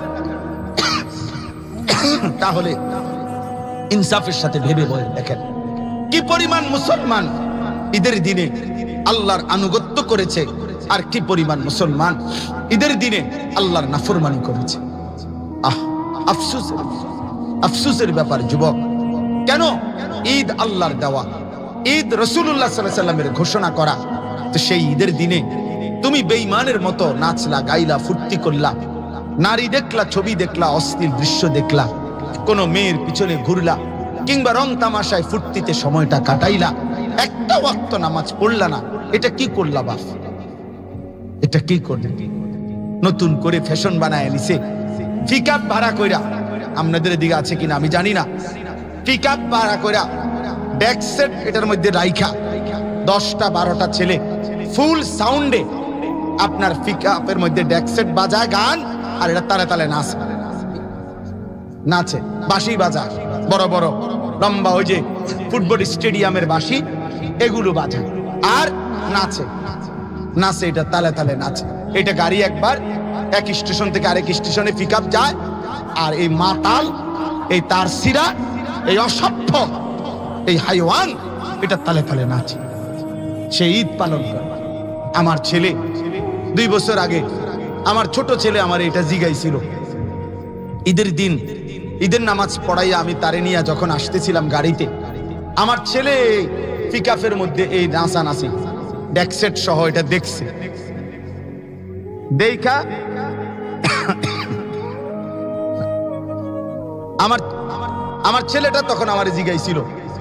তাহলে ইনসাফের সাথে ভেবে বলেন, দেখেন কি পরিমাণ মুসলমান ঈদের দিনে আল্লাহর আনুগত্য করেছে, আর কি পরিমাণ মুসলমান ঈদের দিনে আল্লাহর নাফরমানি করেছে। আফসোসের ব্যাপার যুবক। কেন? ঈদ আল্লাহর দেওয়া, ঈদ রাসূলুল্লাহ সাল্লাল্লাহু আলাইহি ওয়াসাল্লামের ঘোষণা করা। তো সেই ঈদের দিনে তুমি বেঈমানের মতো নাচলা, গাইলা, ফুর্তি করলা, নারী দেখলা, ছবি দেখলা, অশ্লীল দৃশ্য দেখলা, কোন মেয়ের পিছনে ঘুরলা, কিংবা রং তামাশায় ফুর্তিতে সময়টা কাটাইলা, একটা ওয়াক্ত নামাজ পড়লা না। এটা কি করলা বাপ? এটা কি করলে? নতুন করে ফ্যাশন বানায় নিছে, পিকআপ ভাড়া কইরা, আপনাদের দিকে আছে কিনা আমি জানি না, পিকআপ ভাড়া কইরা ডেকসেট এটার মধ্যে রাইখা 10টা 12টা ছেলে ফুল সাউন্ডে আপনার পিকআপের মধ্যে ডেকসেট বাজায় গান, আর এটা তালে তালে নাচে, বাঁশি বাজায়, বড় বড় লম্বা ওই যে ফুটবল স্টেডিয়ামের বাঁশি, এগুলো বাজায় আর নাচে, এটা তালে তালে নাচে। এটা গাড়ি একবার এক স্টেশন থেকে আরেক স্টেশনে পিকআপ যায়, আর এই মাতাল, এই তারসিরা, এই অসভ্য, এই হাইওয়ান এটা তালে তালে নাচে, সে ঈদ পালন করে। আমার ছেলে 2 বছর আগে, আমার ছোট ছেলে আমার এটা জিগাইছিল, ঈদের দিন ঈদের নামাজ পড়াইয়া আমি তারে নিয়ে যখন আসতেছিলাম গাড়িতে, আমার ছেলে পিকআপের মধ্যে এই নাচানাচি ডেকসেট সহ এটা দেখছে, দেখা আমার ছেলেটা তখন আমার জিগাইছিল,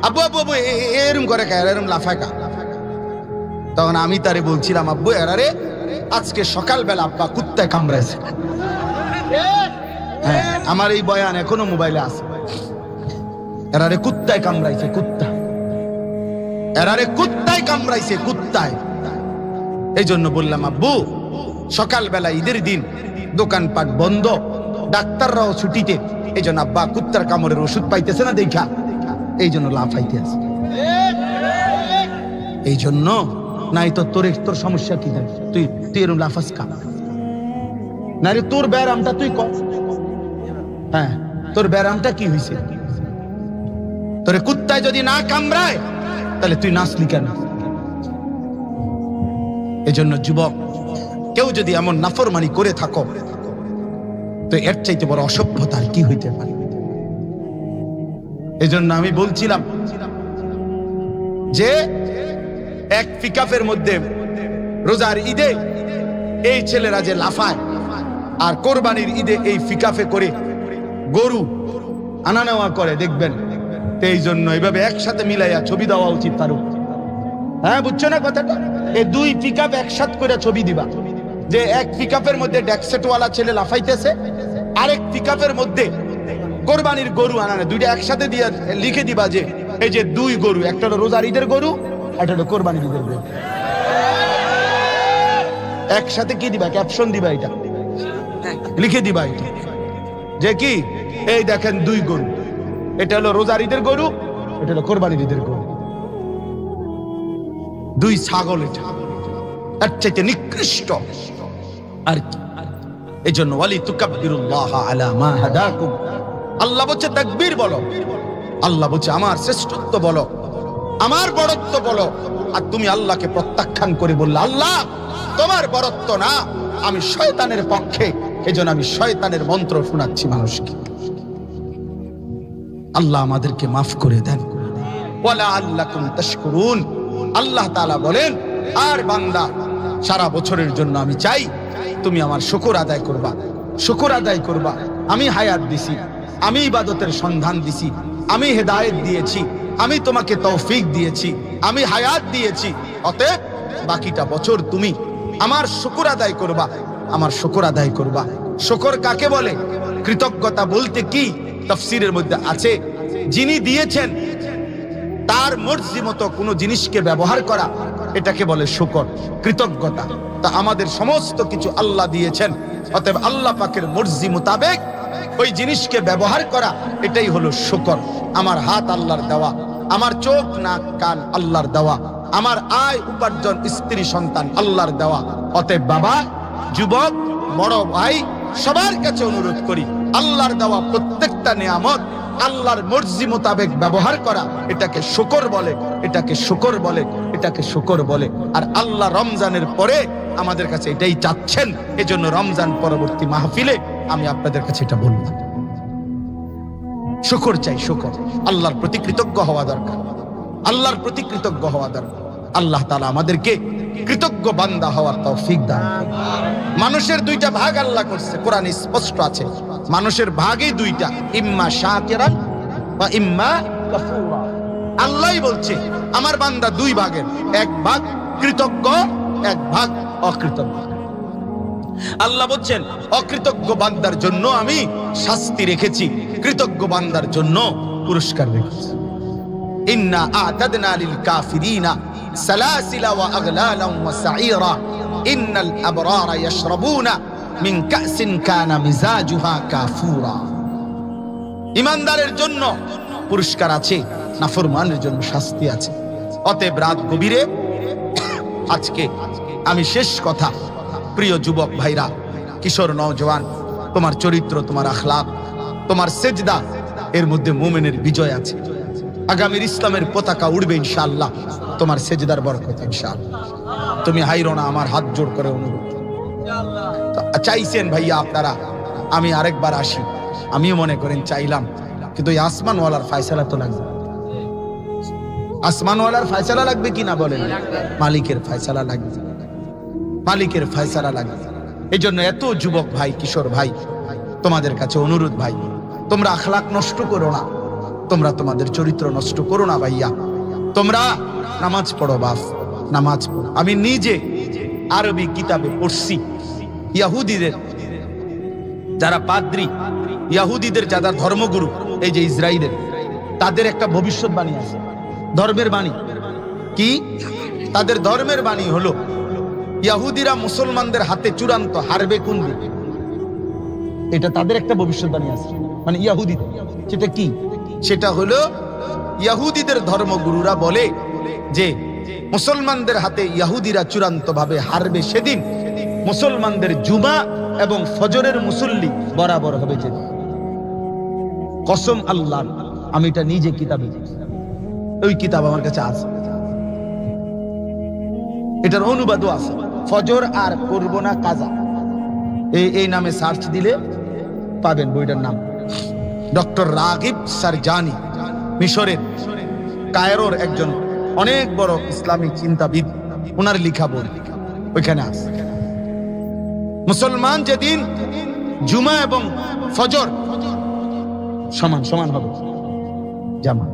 আব্বু আব্বু আব্বু এরম করে কা, এরম লাফায় কা। তখন আমি তারে বলছিলাম, আব্বু এরারে আজকে সকালবেলা আব্বা কুত্তায় কামড়াইছে। হ্যাঁ, আমার এই বয়ান এখনো মোবাইলে আছে। এরারে কুত্তায় কামড়াইছে, কুত্তা, এরারে কুত্তায় কামড়াইছে, কুত্তায়। এই জন্য বললাম, আব্বু সকালবেলা ঈদের দিন দোকানপাট বন্ধ, ডাক্তাররাও ছুটিতে, এই জন্য আব্বা কুত্তার কামড়ের ওষুধ পাইতেছে না দেখা, এই জন্য লাফাইতে আছে। এই জন্য নাই তো তোর সমস্যা কি দেখ, তুই এরকম লাফাস কা না রে? তোর ব্যারামটা তুই ক। হ্যাঁ, তোর ব্যারামটা কি হয়েছে? তোরে কুত্তায় যদি না কামড়ায় তাহলে তুই নাচলি কেন? এজন্য যুবক, কেউ যদি এমন নাফরমানি করে থাকো তো এর চাইতে বড় অসভ্যতা আর কি হইতে পারে? এজন্য আমি বলছিলাম যে এক পিকআপের মধ্যে রোজার ঈদে এই ছেলেরা যে লাফায়, আর কোরবানির ঈদে এই পিকআপে করে গরু আনা নেওয়া করে, দেখবেন। এই জন্য এইভাবে একসাথে মিলাইয়া ছবি দেওয়া উচিত তারও। হ্যাঁ, বুঝছো না কথাটা? এই দুই পিকআপ একসাথে করে ছবি দিবা, যে এক পিকআপের মধ্যে ডেকসেটওয়ালা ছেলে লাফাইতেছে, আরেক পিকআপের মধ্যে কোরবানির গরু আনানে, দুইটা একসাথে দিয়ে লিখে দিবা যে এই যে দুই গরু, একটা হলো রোজার ঈদের গরু, একটা হলো কোরবানির ঈদের গরু। একসাথে কি দিবা? ক্যাপশন দিবা, এটা লিখে দিবা এটা যে কি, এই দেখেন দুই গরু, এটা হলো রোজার ঈদের গরু, এটা হলো কোরবানির ঈদের গরু। দুই ছাগল, এটা এর চাইতে নিকৃষ্ট আর কি? এই জন্য ওয়ালি তুকাব্বিরুল্লাহ আলা মা হাদাকুম, আল্লাহ বলছে তাকবীর বলো, আল্লাহ বলছে আমার শ্রেষ্ঠত্ব বলো, আমার বড়ত্ব বলো। আর তুমি আল্লাহকে প্রত্যাখ্যান করে বললে, আল্লাহ তোমার বড়ত্ব না, আমি শয়তানের পক্ষে, এজন্য আমি শয়তানের মন্ত্র শোনাচ্ছি মানুষকে। আল্লাহ আমাদেরকে মাফ করে দেন। ওয়ালা আল্লাকুম তাশকুরুন, আল্লাহ তাআলা বলেন, আর বান্দা সারা বছরের জন্য আমি চাই তুমি আমার শুকর আদায় করবা, শুকর আদায় করবা। আমি হায়াত দিছি, আমি ইবাদতের সন্ধান দিছি, আমি হেদায়েত দিয়েছি, আমি তোমাকে তৌফিক দিয়েছি, আমি হায়াত দিয়েছি, অতএব বাকিটা বছর তুমি আমার শুকর আদায় করবা, আমার শুকর আদায় করবা। শুকর কাকে বলে? কৃতজ্ঞতা বলতে কি তাফসীরের মধ্যে আছে, যিনি দিয়েছেন তার মর্জি মতো কোনো জিনিসকে ব্যবহার করা, এটাকে বলে শুকর, কৃতজ্ঞতা। তা আমাদের সমস্ত কিছু আল্লাহ দিয়েছেন, অতএব আল্লাহ পাকের মর্জি মোতাবেক ওই জিনিসকে ব্যবহার করা, এটাই হলো শুকর। আমার হাত আল্লাহর দেওয়া, আমার চোখ নাক কান আল্লাহর দেওয়া, আমার আয় উপার্জন স্ত্রী সন্তান আল্লাহর দেওয়া। অতএব বাবা, যুবক, বড় ভাই, সবার কাছে অনুরোধ করি, আল্লাহর দেওয়া প্রত্যেকটা নিয়ামত আল্লাহর মর্জি মোতাবেক ব্যবহার করা, এটাকে শুকর বলে, এটাকে শুকর বলে, এটাকে শুকর বলে। আর আল্লাহ রমজানের পরে আমাদের কাছে এটাই চাচ্ছেন। এজন্য রমজান পরবর্তী মাহফিলে আমি আপনাদের কাছে এটা বললাম, শুকর চাই, শুকর। আল্লাহর প্রতি কৃতজ্ঞ হওয়া দরকার, আল্লাহর প্রতি কৃতজ্ঞ হওয়া দরকার। আল্লাহ তাআলা আমাদেরকে কৃতজ্ঞ বান্দা হওয়ার তৌফিক দান। মানুষের দুইটা ভাগ আল্লাহ করছে, কোরআনে স্পষ্ট আছে, মানুষের ভাগই দুইটা, ইম্মা শাকিরান ওয়া ইম্মা কাফুরা। আল্লাহই বলছে আমার বান্দা দুই ভাগের, এক ভাগ কৃতজ্ঞ, এক ভাগ অকৃতজ্ঞ। আল্লাহ বলছেন অকৃতজ্ঞ বান্দার জন্য আমি শাস্তি রেখেছি, কৃতজ্ঞ বান্দার জন্য পুরস্কার রেখেছি। ইন্না আ'তাদনা লিল কাফিরিনা সালাসিলা ওয়া আগলালা ওয়া সাঈরা ইন্নাল আবরারা ইয়াশরাবুনা মিন কাসিন কানা মিজাজুহা কাফুরা। ঈমানদারের জন্য পুরস্কার আছে, নাফরমানের জন্য শাস্তি আছে। অতএব রাত গভীরে আজকে আমি শেষ কথা, প্রিয় যুবক ভাইরা, কিশোর নওজওয়ান, তোমার চরিত্র, তোমার আখলাক, তোমার সেজদা, এর মধ্যে মুমিনের বিজয় আছে। আগামীর ইসলামের পতাকা উড়বে ইনশাআল্লাহ তোমার সেজদার বরকতে ইনশাআল্লাহ। তুমি হাইরো না, আমার হাত জোড় করে অনুরোধ। চাইছেন ভাইয়া আপনারা আমি আরেকবার আসি, আমিও মনে করেন চাইলাম, কিন্তু এই আসমানওয়ালার ফয়সালা তো লাগবে। আসমানওয়ালার ফয়সালা লাগবে কি না বলেন? মালিকের ফয়সালা লাগবে, মালিকের ফয়সালা লাগবে। এই জন্য এত যুবক ভাই, কিশোর ভাই, তোমাদের কাছে অনুরোধ ভাই, তোমরা আখলাক নষ্ট করো না, তোমরা তোমাদের চরিত্র নষ্ট করো না ভাইয়া, তোমরা নামাজ পড়ো বাপ, নামাজ পড়ো। আমি নিজে আরবি কিতাবে পড়ছি, ইহুদিদের যারা পাদ্রী, ইহুদিদের যারা ধর্মগুরু, এই যে ইসরায়েলের, তাদের একটা ভবিষ্যৎবাণী আছে, ধর্মের বাণী। কি তাদের ধর্মের বাণী হলো, ইহুদিরা মুসলমানদের হাতে চূড়ান্ত হারবে কোন দিন, এটা তাদের একটা ভবিষ্যৎবাণী আছে। মানে ইহুদিদের, সেটা কি? সেটা হলো ইহুদিদের ধর্মগুরুরা বলে যে মুসলমানদের হাতে ইহুদিরা চূড়ান্ত ভাবে হারবে সেদিন মুসলমানদের জুমা এবং ফজরের মুসল্লি বরাবর হবে যেদিন। কসম আল্লাহ, আমি এটা নিজে কিতাবে, ওই কিতাব আমার কাছে আছে, এটার অনুবাদও আছে। ফজর আর করব না কাজা, এই নামে সার্চ দিলে পাবেন বইটার নাম। ডক্টর রাগিব সারজানি, মিশরের কায়রোর একজন অনেক বড় ইসলামিক চিন্তাবিদ, ওনার লিখা বই ওইখানে আছে। মুসলমান যেদিন জুমা এবং ফজর সমান সমান হবে জামাত,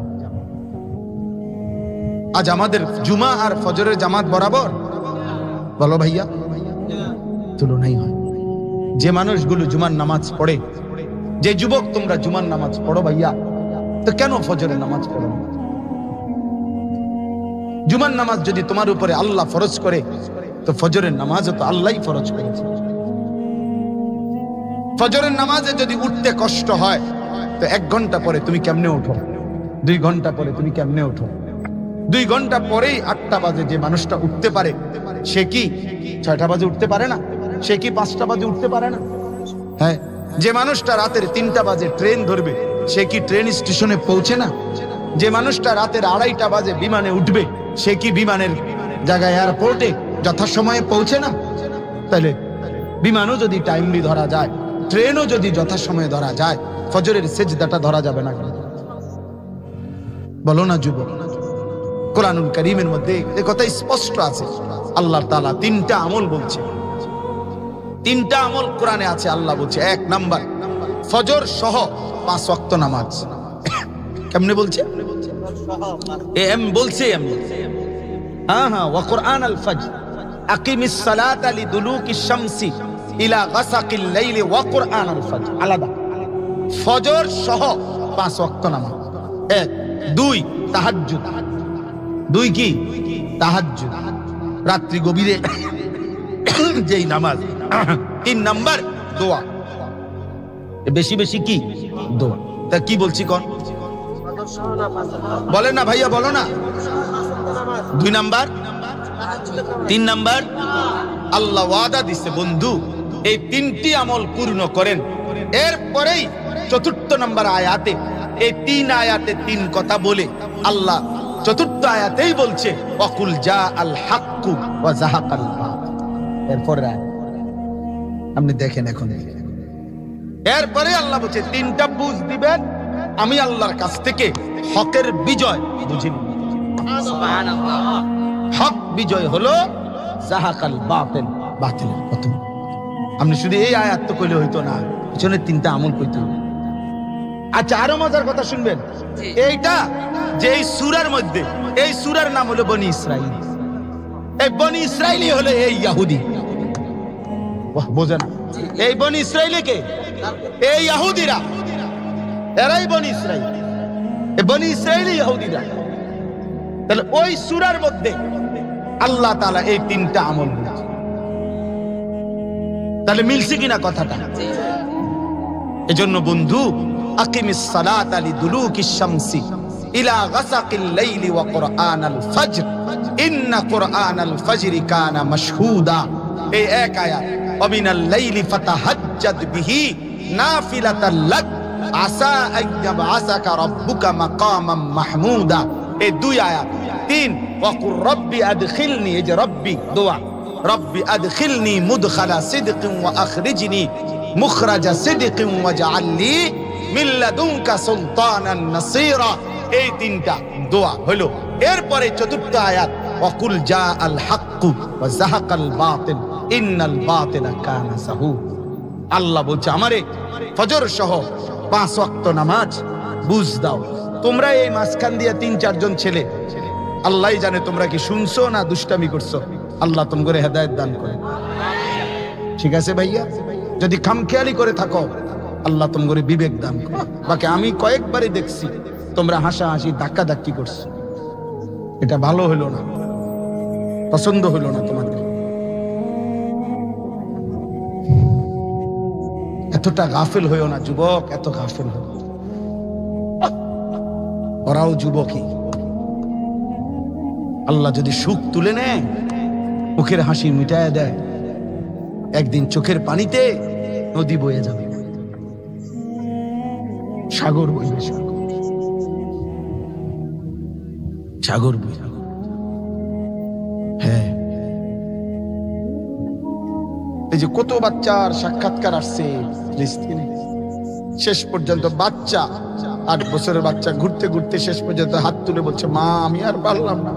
আজ আমাদের জুমা আর ফজরের জামাত বরাবর, বলো ভাইয়া, তুলনাই হয়। যে মানুষগুলো জুমার নামাজ পড়ে, যে যুবক তোমরা জুমার নামাজ পড়ো ভাইয়া, তো কেন ফজরের নামাজ পড়ো? জুমার নামাজ যদি তোমার উপরে আল্লাহ ফরজ করে, তো ফজরের নামাজও তো আল্লাহই ফরজ করেছে। ফজরের নামাজে যদি উঠতে কষ্ট হয়, তো 1 ঘন্টা পরে তুমি কেমনে ওঠো? 2 ঘন্টা পরে তুমি কেমনে ওঠো? 2 ঘন্টা পরেই 8টা বাজে যে মানুষটা উঠতে পারে, সে কি 6টা বাজে উঠতে পারে না? সে কি 5টা বাজে উঠতে পারে না? হ্যাঁ, যে মানুষটা রাতের 3টা বাজে ট্রেন ধরবে, সে কি ট্রেন স্টেশনে পৌঁছে না? যে মানুষটা রাতের 2:30টা বাজে বিমানে উঠবে, সে কি বিমানের জায়গায় এয়ারপোর্টে যথাসময়ে পৌঁছে না? তাহলে বিমানও যদি টাইমলি ধরা যায়, ট্রেনও যদি যথাসময়ে ধরা যায়, ফজরের সেজদাটা ধরা যাবে না কেন? বলো না যুবক। কোরআনুল কারীমের মধ্যে এই কথা স্পষ্ট আছে। আল্লাহ তাআলা 3টা আমল বলছে, 3টা আমল কোরআনে আছে। আল্লাহ বলছে 1 নাম্বার, ফজর সহ 5 ওয়াক্ত নামাজ। কেমনে বলছে? এম বলছে, এম হ্যাঁ, ওয়া কুরআন আল ফজর আকিমিস সালাতা লিদুলুকিশ শামসি ইলা গাসাকিল লাইলি ওয়া কুরআন আল ফজর। আলাদা ফজর সহ 5 ওয়াক্ত নামাজ। 1 2 তাহাজ্জুদ। 2 কি? তাহাজ্জুদ, রাত্রি গভীরে যেই নামাজ। 3 নাম্বার দোয়া, বেশি বেশি কি? দোয়া। তা কি বলছি কোন? বলেন না ভাইয়া, বলো না। 2 নাম্বার, 3 নাম্বার। আল্লাহ ওয়াদা দিছে বন্ধু, এই 3টি আমল পূর্ণ করেন, এরপরেই 4র্থ নাম্বার আয়াতে, এই 3 আয়াতে 3 কথা বলে আল্লাহ 4র্থ আয়াতেই বলছে ওয়াকুল জা আল হাক্কু ওয়া যাহাকাল বাতিল। এরপরে আপনি দেখেন, এখন এরপরে আল্লাহ বলছে 3টা বুঝ দিবেন, আমি আল্লাহর কাছ থেকে হকের বিজয় বুঝে নিব। সুবহানাল্লাহ। হক বিজয় হলো যাহাকাল বাতিল, বাতিলের পতন। আপনি শুধু এই আয়াত তো কইলে হইতো না, পিছনে 3টা আমল কইতে হবে। আচ্ছা, আরো মজার কথা শুনবেন। এইটা যে এই সূরার মধ্যে, এই সূরার নাম হলো বনি ইসরাইল। এই বনি ইসরাইলি হলো এই ইহুদি। বোঝে না? এই বনি ইসরাইলে কে? এই ইহুদিরা, এরাই বনি ইসরাইল। এই বনি ইসরাইলি ইহুদিরা। তাহলে ওই সূরার মধ্যে আল্লাহ তাআলা এই 3টা আমল বলেছে। তাহলে মিলছে কিনা কথাটা? এজন্য বন্ধু, আকিমিস সালাতা লিদুলুকিশ শামসি ইলা গাসাকিল লাইলি ওয়া কুরআনাল ফজর ইন্না কুরআনাল ফজরি কানা মাশহুদা। এই এক আয়াত, ওয়া মিনাল লাইলি ফাতাহাজ্জাদ বিহি নাফিলাতাল লাক আসা আইয়াবআসাকা রাব্বুকা মাকামাম মাহমুদা। এই 2 আয়াত। 3 ওয়া কুর রাব্বি আদখিলনি, এই যে রাব্বি দোয়া, রাব্বি আদখিলনি মুদখালা সিদকিন ওয়া আখরিজনি মুখরাজা সিদকিন ওয়াজআল লি মিন লাদুনকা সুলতানান নাসীরা। এই 3টা দোয়া হলো। এরপরে 4র্থ আয়াত, ওয়াকুল জা আল হাক্কু ওয়া যাহাকাল বাতিল ইন্নাল বাতিলা কানা যাহুক। আল্লাহ বলছে আমারে ফজর সহ 5 ওয়াক্ত নামাজ বুঝ দাও, তোমরা এই মাঝখান দিয়ে 3-4 জন ছেলে, আল্লাহ জানে তোমরা কি শুনছো না দুষ্টামি করছো। আল্লাহ তোমাকে হেদায়েত দান করে। ঠিক আছে ভাইয়া, যদি খামখেয়ালি করে থাকো আল্লাহ তোমাকে বিবেক দান করে। বাকি আমি কয়েকবারই দেখছি তোমরা হাসাহাসি ধাক্কাধাক্কি করছো, এটা ভালো হলো না, পছন্দ হলো না তোমাদের। এতটা গাফিল হইও না যুবক, এত গাফিল হইও। ওরাও যুবকই। আল্লাহ যদি সুখ তুলে নেয়, মুখের হাসি মিটায় দেয়, একদিন চোখের পানিতে নদী বয়ে যাবে, সাগর বইবে, সাগর বইবে। হ্যাঁ, এই যে কত বাচ্চার সাক্ষাৎকার আসছে ফিলিস্তিনে, শেষ পর্যন্ত বাচ্চা 8 বছরের বাচ্চা ঘুরতে ঘুরতে শেষ পর্যন্ত হাত তুলে বলছে, মা আমি আর পারলাম না,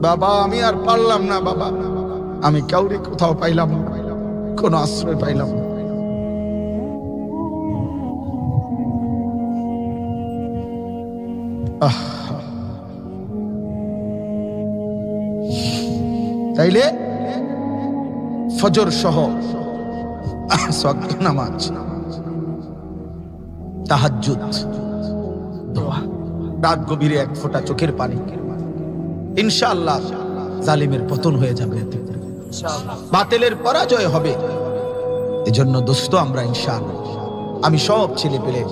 বাবা আমি আর পারলাম না, বাবা আমি কাউরে কোথাও পাইলাম না, কোনো আশ্রয় পাইলাম না। তাইলে ফজর সহ নামাজ, তাহাজ্জুদ, দোয়া, রাত গভীরে 1 ফোঁটা চোখের পানি, ইনশাআল্লাহ জালিমের পতন হয়ে যাবে, বাতিলের পরাজয় হবে। এজন্য দোস্ত আমরা ইনশাআল্লাহ, আমি সব ছেলে পেলে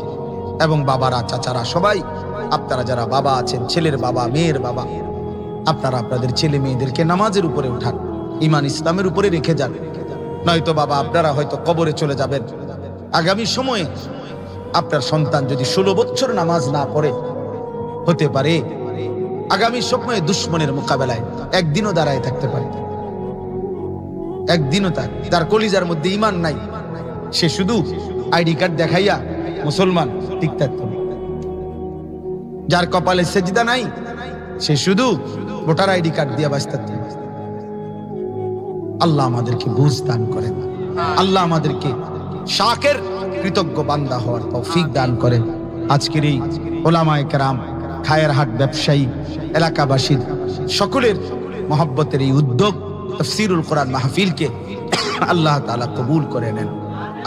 এবং বাবারা, চাচারা, সবাই, আপনারা যারা বাবা আছেন, ছেলের বাবা, মেয়ের বাবা, আপনারা আপনাদের ছেলে মেয়েদেরকে নামাজের উপরে উঠান, ঈমান ইসলামের উপরে রেখে যান। নয়তো বাবা আপনারা হয়তো কবরে চলে যাবেন। আগামী সময়ে আপনার সন্তান যদি 16 বছর নামাজ না পড়ে, হতে পারে আগামী সময়ে দুশ্মনের মোকাবেলায় একদিনও দাঁড়ায় থাকতে পারে। একদিনও তার কলিজার মধ্যে ঈমান নাই, সে শুধু আইডি কার্ড দেখাইয়া মুসলমান ঠিক থাকতো। যার কপালে সেজদা নাই, সে শুধু ভোটার আইডি কার্ড দিয়ে বাঁচতে। আল্লাহ আমাদেরকে বুঝ দান করেন, আল্লাহ আমাদেরকে শাকের কৃতজ্ঞ বান্দা হওয়ার তৌফিক দান করেন। আজকের এই ওলামায়ে কেরাম, খায়েরহাট ব্যবসায়ী, এলাকাবাসীর সকলের মহব্বতের এই উদ্যোগ তাফসীরুল কোরআন মাহফিলকে আল্লাহ তাআলা কবুল করে নেন।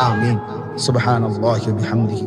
আমিন। সুবহানাল্লাহি ওয়া বিহামদিহি।